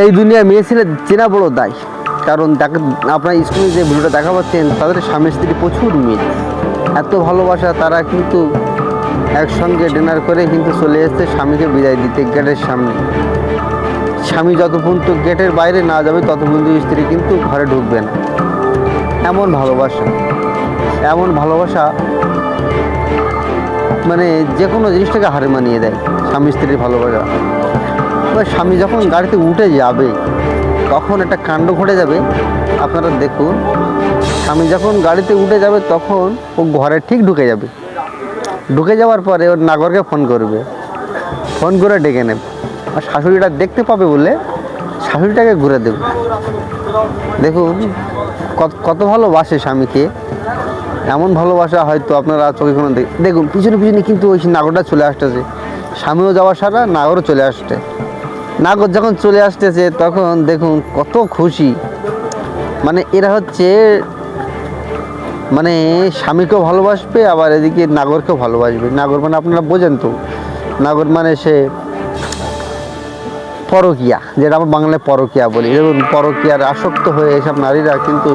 এই দুনিয়া মেয়ে ছেলে চেনা বড় দায়। কারণ আপনার স্কুলে যে ভিডিওটা দেখা পাচ্ছেন তাদের স্বামী স্ত্রী প্রচুর মিল, এত ভালোবাসা। তারা কিন্তু একসঙ্গে ডিনার করে কিন্তু চলে এসেছে স্বামীকে বিদায় দিতে গেটের সামনে। স্বামী যত পর্যন্ত গেটের বাইরে না যাবে তত পর্যন্ত স্ত্রী কিন্তু ঘরে ঢুকবে না। এমন ভালোবাসা, এমন ভালোবাসা মানে যে কোনো জিনিসটাকে হারে মানিয়ে দেয় স্বামী স্ত্রীর ভালোবাসা। এবার স্বামী যখন গাড়িতে উঠে যাবে তখন একটা কাণ্ড ঘটে যাবে। আপনারা দেখুন, স্বামী যখন গাড়িতে উঠে যাবে তখন ও ঘরে ঠিক ঢুকে যাবে। ঢুকে যাওয়ার পরে ওর নাগরকে ফোন করবে, ফোন করে ডেকে নেবে। আর শাশুড়িটা দেখতে পাবে বলে শাশুড়িটাকে ঘুরে দেবে। দেখুন কত ভালোবাসে স্বামীকে। এমন ভালোবাসা হয়তো আপনারা চোখে কোনো দেখুন, পিছনে পিছনে কিন্তু ওই নাগরটা চলে আসতেছে। স্বামীও যাওয়া সারা, নাগরও চলে আসছে। নাগর যখন চলে আসতেছে তখন দেখুন কত খুশি। মানে এরা হচ্ছে মানে স্বামীকেও ভালোবাসবে, আবার এদিকে নাগরকেও ভালোবাসবে। নাগর মানে আপনারা বোঝেন তো, নাগর মানে সে পরকীয়া, যেটা আমরা বাংলায় পরকীয়া বলি। দেখুন পরকীয়ার আসক্ত হয়ে এসব নারীরা কিন্তু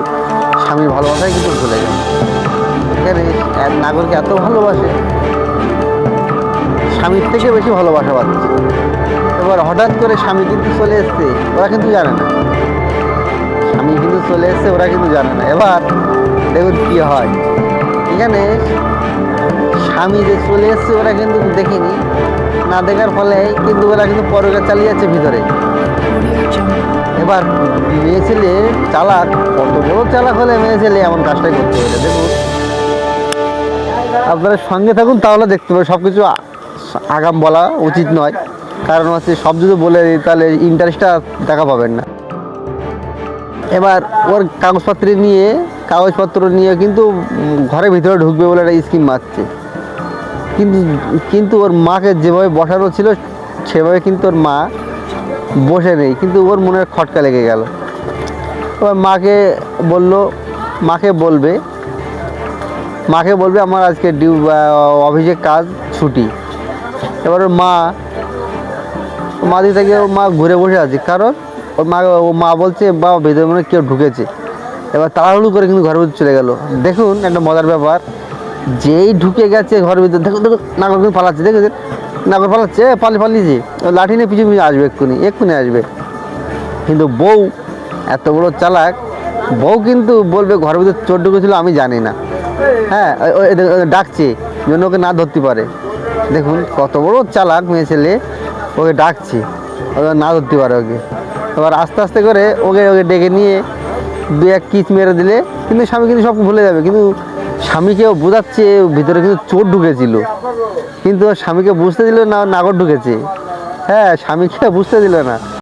স্বামীর ভালোবাসায় কিন্তু ভুলে যায়। এখানে নাগরকে এত ভালোবাসে, স্বামীর থেকে বেশি ভালোবাসা পাচ্ছে। এবার হঠাৎ করে স্বামী কিন্তু চলে এসছে, ওরা কিন্তু জানে না। স্বামী কিন্তু চলে এসছে, ওরা কিন্তু জানে না। এবার দেখুন কী হয়, এখানে স্বামী যে চলে এসছে ওরা কিন্তু দেখেনি, না দেখার ফলে কিন্তু ওরা কিন্তু পরকে চালিয়ে যাচ্ছে ভিতরে। এবার মেয়ে ছেলে চালাক, কত বড় চালাক হলে মেয়ে ছেলে এমন কাজটাই করতে পারে। দেখুন আপনারা সঙ্গে থাকুন, তাহলে দেখতে পাবেন। সব কিছু আগাম বলা উচিত নয়, কারণ হচ্ছে সব যদি বলে দিই তাহলে ইন্টারেস্টটা দেখা পাবেন না। এবার ওর কাগজপত্র নিয়ে কিন্তু ঘরের ভিতরে ঢুকবে বলে একটা স্কিম মারছে। কিন্তু ওর মাকে যেভাবে বসানো ছিল সেভাবে কিন্তু ওর মা বসে নেই, কিন্তু ওর মনের খটকা লেগে গেল। এবার মাকে বলবে আমার আজকে অফিসের কাজ ছুটি। এবার ওর মা দিকে থেকে ওর মা ঘুরে বসে আছে, কারণ ওর মা বলছে বাবা ভেতরে মনে কেউ ঢুকেছে। এবার তাড়াহুড়ো করে কিন্তু ঘরের ভিতরে চলে গেল। দেখুন একটা মজার ব্যাপার, যেই ঢুকে গেছে ঘরের ভিতরে দেখুন নাগর কিন্তু পালাচ্ছে। দেখেছেন নাগর পালাচ্ছে, পালিয়েছে। লাঠি নিয়ে পিছু আসবে, এক্ষুনি আসবে। কিন্তু বউ এত বড় চালাক, বউ কিন্তু বলবে ঘরের ভিতরে চোর ঢুকেছিল আমি জানি না। হ্যাঁ, ডাকছে যেন ওকে না ধরতে পারে। দেখুন কত বড় চালাক মেয়ে ছেলে, ওকে ডাকছে ওকে না ধরতে পারে ওকে। এবার আস্তে আস্তে করে ওকে ডেকে নিয়ে দু এক কিস মেরে দিলে কিন্তু স্বামী কিন্তু সব ভুলে যাবে। কিন্তু স্বামীকেও বোঝাচ্ছে ভিতরে কিন্তু চোর ঢুকেছিল, কিন্তু স্বামীকে বুঝতে দিল না নাগর ঢুকেছে। হ্যাঁ, স্বামীকে বুঝতে দিল না।